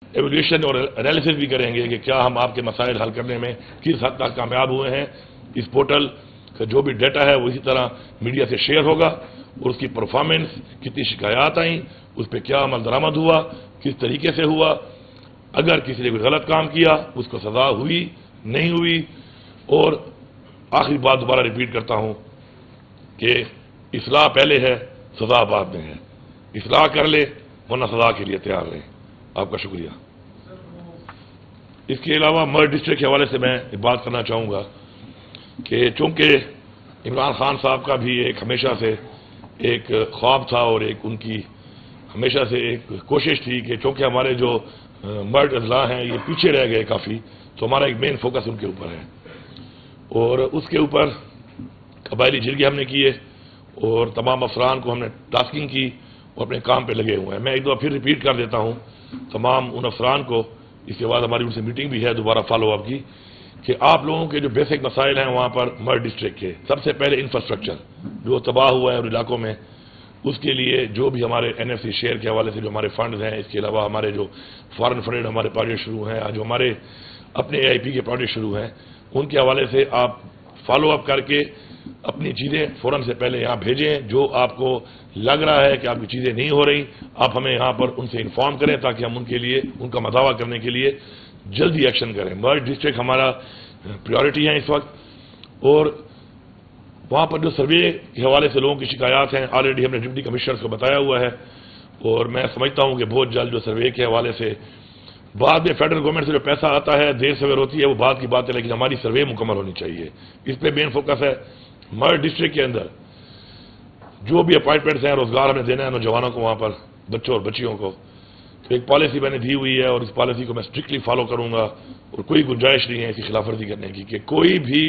Evaluation اور analysis بھی کریں گے کہ کیا ہم آپ کے مسائل حل کرنے میں کس حد تک کامیاب ہوئے ہیں. اس پورٹل کا جو بھی ڈیٹا ہے وہ اسی طرح میڈیا سے شیئر ہوگا اور اس کی پرفارمنس، کتنی شکایات آئیں، اس پہ کیا عمل درآمد ہوا، کس طریقے سے ہوا، اگر کسی نے کوئی غلط کام کیا اس کو سزا ہوئی نہیں ہوئی. اور آخری بات دوبارہ ریپیٹ کرتا ہوں کہ اصلاح پہلے ہے، سزا بعد میں ہے. اصلاح کر لے ورنہ سزا کے لیے تیار رہیں. آپ کا شکریہ. اس کے علاوہ مرڈ ڈسٹرکٹ کے حوالے سے میں بات کرنا چاہوں گا کہ چونکہ عمران خان صاحب کا بھی ایک ہمیشہ سے ایک خواب تھا اور ایک ان کی ہمیشہ سے ایک کوشش تھی کہ چونکہ ہمارے جو مرڈ اضلاع ہیں یہ پیچھے رہ گئے کافی، تو ہمارا ایک مین فوکس ان کے اوپر ہے اور اس کے اوپر قبائلی جرگے ہم نے کیے اور تمام افسران کو ہم نے ٹاسکنگ کی اور اپنے کام پہ لگے ہوئے ہیں. میں ایک دفعہ پھر ریپیٹ کر دیتا ہوں تمام ان افسران کو، اس کے بعد ہماری ان سے میٹنگ بھی ہے دوبارہ فالو اپ کی، کہ آپ لوگوں کے جو بیسک مسائل ہیں وہاں پر مرڈ ڈسٹرکٹ کے سب سے پہلے انفراسٹرکچر جو تباہ ہوا ہے ان علاقوں میں، اس کے لیے جو بھی ہمارے NFC شیئر کے حوالے سے جو ہمارے فنڈز ہیں، اس کے علاوہ ہمارے جو فارن فنڈ ہمارے پروجیکٹ شروع ہیں، جو ہمارے اپنے AIP کے پروجیکٹ شروع ہیں، ان کے حوالے سے آپ فالو اپ کر کے اپنی چیزیں فوراً سے پہلے یہاں بھیجیں. جو آپ کو لگ رہا ہے کہ آپ کی چیزیں نہیں ہو رہی، آپ ہمیں یہاں پر ان سے انفارم کریں تاکہ ہم ان کے لیے ان کا مداوع کرنے کے لیے جلدی ایکشن کریں. مرڈ ڈسٹرکٹ ہمارا پریورٹی ہے اس وقت، اور وہاں پر جو سروے کے حوالے سے لوگوں کی شکایات ہیں آلریڈی ہم نے ڈپٹی کمشنرز کو بتایا ہوا ہے، اور میں سمجھتا ہوں کہ بہت جلد جو سروے کے حوالے سے بعد میں فیڈرل گورنمنٹ سے جو پیسہ آتا ہے دیر سویر ہوتی ہے وہ بات کی بات ہے، لیکن ہماری سروے مکمل ہونی چاہیے. اس پہ مین فوکس ہے. مرڈ ڈسٹرکٹ کے اندر جو بھی اپائنٹمنٹس ہیں، روزگار ہمیں دینا ہے نوجوانوں کو، وہاں پر بچوں اور بچیوں کو، تو ایک پالیسی میں نے دی ہوئی ہے اور اس پالیسی کو میں اسٹرکٹلی فالو کروں گا اور کوئی گنجائش نہیں ہے اسی خلاف ورزی کرنے کی کہ کوئی بھی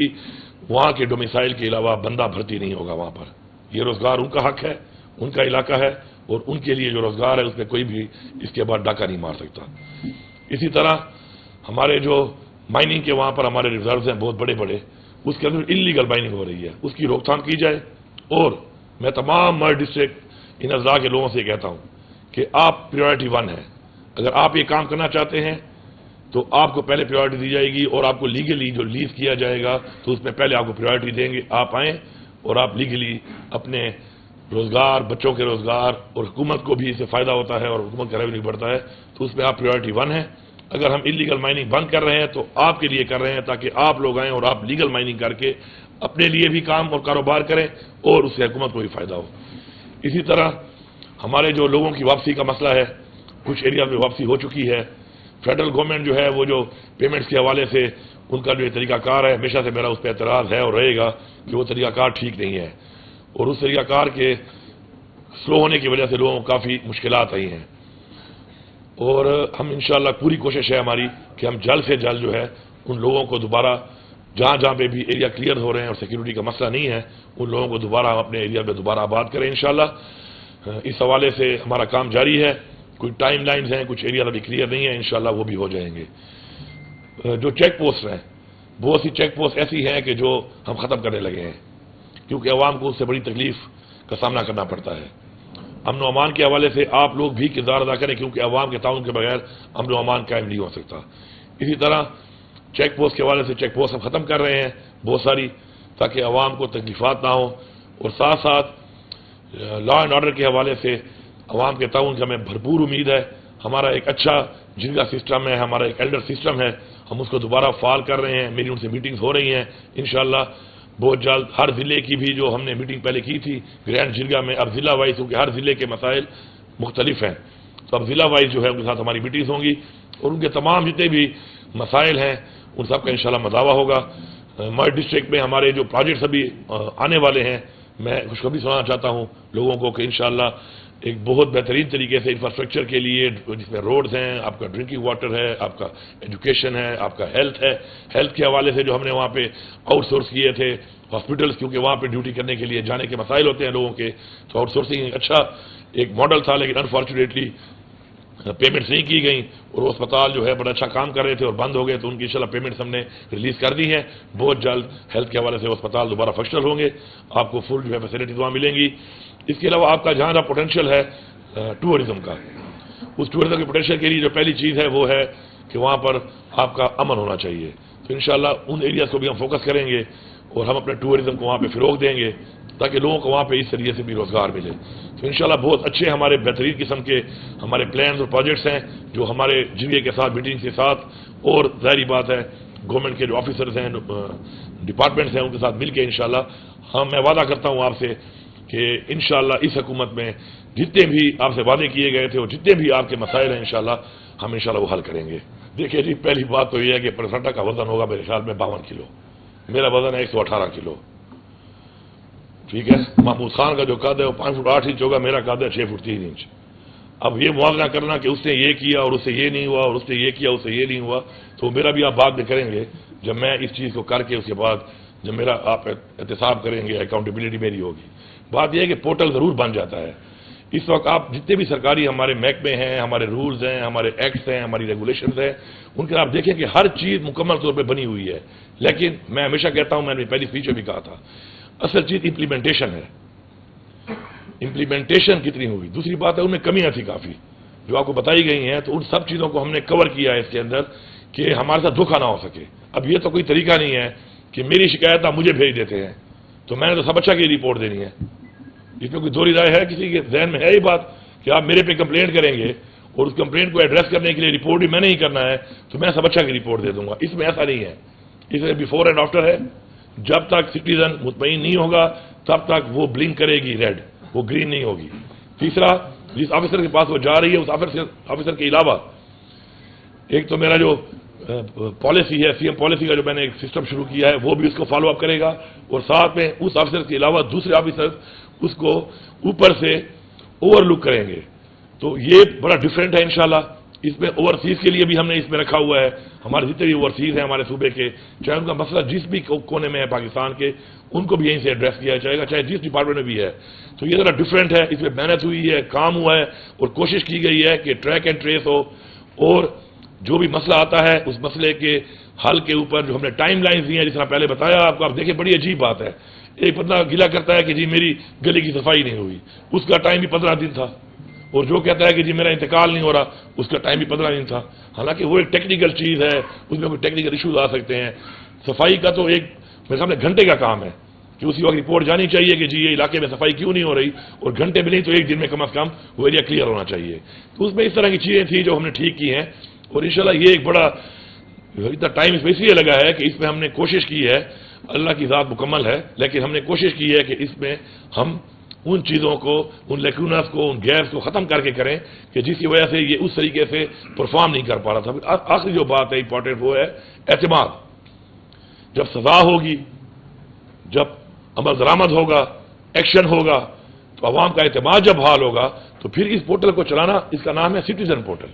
وہاں کے ڈومیسائل کے علاوہ بندہ بھرتی نہیں ہوگا وہاں پر. یہ روزگار ان کا حق ہے، ان کا علاقہ ہے، اور ان کے لیے جو روزگار ہے اس میں کوئی بھی اس کے بعد ڈاکہ نہیں مار سکتا. اسی طرح ہمارے جو مائننگ کے وہاں پر ہمارے ریزروز ہیں بہت بڑے بڑے، اس کے اندر انلیگل مائننگ ہو رہی ہے، اس کی روک تھام کی جائے. اور میں تمام مرڈ ڈسٹرکٹ ان اضلاع کے لوگوں سے کہتا ہوں کہ آپ پریورٹی 1 ہے. اگر آپ یہ کام کرنا چاہتے ہیں تو آپ کو پہلے پریورٹی دی جائے گی، اور آپ کو لیگلی جو لیز کیا جائے گا تو اس میں پہلے آپ کو پریورٹی دیں گے. آپ آئیں اور آپ لیگلی اپنے روزگار، بچوں کے روزگار، اور حکومت کو بھی اس سے فائدہ ہوتا ہے اور حکومت کا ریونیو بڑھتا ہے، تو اس میں آپ پریورٹی 1 ہے. اگر ہم انلیگل مائننگ بند کر رہے ہیں تو آپ کے لیے کر رہے ہیں تاکہ آپ لوگ آئیں اور آپ لیگل مائننگ کر کے اپنے لیے بھی کام اور کاروبار کریں اور اس سے حکومت کو بھی فائدہ ہو. اسی طرح ہمارے جو لوگوں کی واپسی کا مسئلہ ہے، کچھ ایریا میں واپسی ہو چکی ہے. فیڈرل گورنمنٹ جو ہے وہ جو پیمنٹس کے حوالے سے ان کا جو یہ طریقہ کار ہے، ہمیشہ سے میرا اس پہ اعتراض ہے اور رہے گا کہ وہ طریقہ کار ٹھیک نہیں ہے، اور اس طریقہ کار کے سلو ہونے کی وجہ سے لوگوں کو کافی مشکلات آئی ہیں. اور ہم انشاءاللہ پوری کوشش ہے ہماری کہ ہم جلد سے جلد جو ہے ان لوگوں کو دوبارہ جہاں جہاں پہ بھی ایریا کلیئر ہو رہے ہیں اور سیکیورٹی کا مسئلہ نہیں ہے، ان لوگوں کو دوبارہ ہم اپنے ایریا میں دوبارہ آباد کریں انشاءاللہ. اس حوالے سے ہمارا کام جاری ہے. کوئی ٹائم لائنز ہیں، کچھ ایریا ابھی کلیئر نہیں ہے، انشاءاللہ وہ بھی ہو جائیں گے. جو چیک پوسٹ ہیں، بہت سی چیک پوسٹ ایسی ہیں کہ جو ہم ختم کرنے لگے ہیں کیونکہ عوام کو اس سے بڑی تکلیف کا سامنا کرنا پڑتا ہے. امن و امان کے حوالے سے آپ لوگ بھی کردار ادا کریں کیونکہ عوام کے تعاون کے بغیر امن و امان قائم نہیں ہو سکتا. اسی طرح چیک پوسٹ کے حوالے سے چیک پوسٹ ہم ختم کر رہے ہیں بہت ساری، تاکہ عوام کو تکلیفات نہ ہوں، اور ساتھ ساتھ لا اینڈ آرڈر کے حوالے سے عوام کے تعاون کی ہمیں بھرپور امید ہے. ہمارا ایک اچھا جرگا سسٹم ہے، ہمارا ایک ایلڈر سسٹم ہے، ہم اس کو دوبارہ فعال کر رہے ہیں. میری ان سے میٹنگز ہو رہی ہیں انشاءاللہ بہت جلد. ہر ضلع کی بھی جو ہم نے میٹنگ پہلے کی تھی گرینڈ جرگا میں، اب ضلع وائز، کیونکہ ہر ضلع کے مسائل مختلف ہیں، تو اب ضلع وائز جو ہے ان کے ساتھ ہماری میٹنگز ہوں گی اور ان کے تمام جتنے بھی مسائل ہیں ان سب کا انشاءاللہ مداوع ہوگا. مرڈ ڈسٹرکٹ میں ہمارے جو پروجیکٹس ابھی آنے والے ہیں، میں خوشخبری سنانا چاہتا ہوں لوگوں کو کہ انشاءاللہ ایک بہت بہترین طریقے سے انفراسٹرکچر کے لیے، جس میں روڈز ہیں، آپ کا ڈرنکنگ واٹر ہے، آپ کا ایجوکیشن ہے، آپ کا ہیلتھ ہے. ہیلتھ کے حوالے سے جو ہم نے وہاں پہ آؤٹ سورس کیے تھے ہاسپٹلس، کیونکہ وہاں پہ ڈیوٹی کرنے کے لیے جانے کے مسائل ہوتے ہیں لوگوں کے، تو آؤٹ سورسنگ اچھا ایک ماڈل تھا، لیکن انفارچونیٹلی پیمنٹس نہیں کی گئیں اور وہ اسپتال جو ہے بڑا اچھا کام کر رہے تھے اور بند ہو گئے، تو ان کی انشاءاللہ پیمنٹس ہم نے ریلیز کر دی ہیں. بہت جلد ہیلتھ کے حوالے سے وہ اسپتال دوبارہ فنکشنل ہوں گے، آپ کو فل جو ہے فیسلٹیز وہاں ملیں گی. اس کے علاوہ آپ کا جہاں جہاں پوٹینشیل ہے ٹورزم کا، اس ٹورزم کے پوٹینشیل کے لیے جو پہلی چیز ہے وہ ہے کہ وہاں پر آپ کا امن ہونا چاہیے. تو انشاءاللہ ان ایریاز کو بھی ہم فوکس کریں گے اور ہم اپنے ٹورزم کو وہاں پہ فروغ دیں گے تاکہ لوگوں کو وہاں پہ اس طریقے سے بھی روزگار ملے. تو انشاءاللہ بہت اچھے ہمارے بہترین قسم کے ہمارے پلانز اور پروجیکٹس ہیں جو ہمارے جی کے ساتھ میٹنگ کے ساتھ اور ظاہری بات ہے گورنمنٹ کے جو آفیسرز ہیں ڈپارٹمنٹس ہیں ان کے ساتھ مل کے انشاءاللہ میں وعدہ کرتا ہوں آپ سے کہ انشاءاللہ اس حکومت میں جتنے بھی آپ سے وعدے کیے گئے تھے اور جتنے بھی آپ کے مسائل ہیں انشاءاللہ ہم انشاءاللہ وہ حل کریں گے. دیکھیے جی پہلی بات تو یہ ہے کہ پلسنٹا کا وزن ہوگا میرے خیال میں 52 کلو. میرا وزن ہے 118 کلو. ٹھیک ہے. محمود خان کا جو قد ہے وہ 5 فٹ 8 انچ ہوگا, میرا قد ہے 6 فٹ 3 انچ. اب یہ موازنہ کرنا کہ اس نے یہ کیا اور اس سے یہ نہیں ہوا اور اس نے یہ کیا اس سے یہ نہیں ہوا, تو میرا بھی آپ بعد میں کریں گے جب میں اس چیز کو کر کے اس کے بعد جب میرا آپ احتساب کریں گے اکاؤنٹیبلٹی میری ہوگی. بات یہ ہے کہ پورٹل ضرور بن جاتا ہے. اس وقت آپ جتنے بھی سرکاری ہمارے محکمے ہیں, ہمارے رولز ہیں, ہمارے ایکٹس ہیں, ہماری ریگولیشنز ہیں, ان کے آپ دیکھیں کہ ہر چیز مکمل طور پہ بنی ہوئی ہے. لیکن میں ہمیشہ کہتا ہوں, میں نے پہلی اسپیچ میں بھی کہا تھا, اصل چیز امپلیمنٹیشن ہے. امپلیمنٹیشن کتنی ہوئی. دوسری بات ہے ان میں کمیاں تھی کافی جو آپ کو بتائی گئی ہیں, تو ان سب چیزوں کو ہم نے کور کیا ہے اس کے اندر کہ ہمارے ساتھ دھوکہ نہ ہو سکے. اب یہ تو کوئی طریقہ نہیں ہے کہ میری شکایت آپ مجھے بھیج دیتے ہیں تو میں نے تو سب اچھا کی رپورٹ دینی ہے. اس میں کوئی دوہری رائے ہے کسی کے ذہن میں ہے یہ بات کہ آپ میرے پہ کمپلینٹ کریں گے اور اس کمپلینٹ کو ایڈریس کرنے کے لیے رپورٹ بھی میں نے ہی کرنا ہے تو میں سب اچھا کی رپورٹ دے دوں گا. اس میں ایسا نہیں ہے. اس میں بیفور اینڈ آفٹر ہے. جب تک سٹیزن مطمئن نہیں ہوگا تب تک وہ بلنک کرے گی ریڈ, وہ گرین نہیں ہوگی. تیسرا, جس آفیسر کے پاس وہ جا رہی ہے اس آفیسر کے علاوہ ایک تو میرا جو پالیسی ہے سی ایم پالیسی کا جو میں نے ایک سسٹم شروع کیا ہے وہ بھی اس کو فالو اپ کرے گا, اور ساتھ میں اس آفیسر کے علاوہ دوسرے آفیسر اس کو اوپر سے اوور لک کریں گے. تو یہ بڑا ڈفرینٹ ہے انشاءاللہ. اس میں اوورسیز کے لیے بھی ہم نے اس میں رکھا ہوا ہے. ہمارے جتنے بھی اوورسیز ہیں ہمارے صوبے کے, چاہے ان کا مسئلہ جس بھی کونے میں ہے پاکستان کے, ان کو بھی یہیں سے ایڈریس کیا جائے گا چاہے جس ڈپارٹمنٹ میں بھی ہے. تو یہ ذرا ڈفرینٹ ہے. اس میں محنت ہوئی ہے, کام ہوا ہے اور کوشش کی گئی ہے کہ ٹریک اینڈ ٹریس ہو, اور جو بھی مسئلہ آتا ہے اس مسئلے کے حل کے اوپر جو ہم نے ٹائم لائنز دی ہیں جس طرح پہلے بتایا آپ کو. آپ دیکھیں بڑی عجیب بات ہے, ایک بندہ گلا کرتا ہے کہ جی میری گلی کی صفائی نہیں ہوئی, اس کا ٹائم بھی 15 دن تھا, اور جو کہتا ہے کہ جی میرا انتقال نہیں ہو رہا اس کا ٹائم بھی 15 دن تھا. حالانکہ وہ ایک ٹیکنیکل چیز ہے, اس میں کوئی ٹیکنیکل ایشوز آ سکتے ہیں. صفائی کا تو ایک میرے سامنے گھنٹے کا کام ہے کہ اسی وقت رپورٹ جانی چاہیے کہ جی یہ علاقے میں صفائی کیوں نہیں ہو رہی, اور گھنٹے میں نہیں تو ایک دن میں کم از کم وہ ایریا کلیئر ہونا چاہیے. تو اس میں اس طرح کی چیزیں تھیں جو ہم نے ٹھیک کی ہیں, اور انشاءاللہ یہ ایک بڑا اتنا ٹائم اس میں اس لیے لگا ہے کہ اس میں ہم نے کوشش کی ہے, اللہ کی ذات مکمل ہے, لیکن ہم نے کوشش کی ہے کہ اس میں ہم ان چیزوں کو, ان لیکونس کو, ان گیپس کو ختم کر کے کریں کہ جس کی وجہ سے یہ اس طریقے سے پرفارم نہیں کر پا رہا تھا. آخری جو بات ہے امپورٹنٹ وہ ہے اعتماد. جب سزا ہوگی, جب عمل درآمد ہوگا, ایکشن ہوگا, تو عوام کا اعتماد جب حال ہوگا تو پھر اس پورٹل کو چلانا, اس کا نام ہے سٹیزن پورٹل,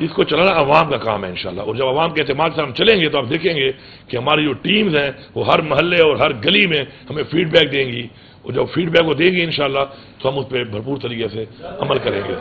اس کو چلانا عوام کا کام ہے انشاءاللہ. اور جب عوام کے اعتماد سے ہم چلیں گے تو آپ دیکھیں گے کہ ہماری جو ٹیمز ہیں وہ ہر محلے اور ہر گلی میں ہمیں فیڈ بیک دیں گی, اور جب فیڈ بیک وہ دیں گی انشاءاللہ تو ہم اس پہ بھرپور طریقے سے عمل کریں گے.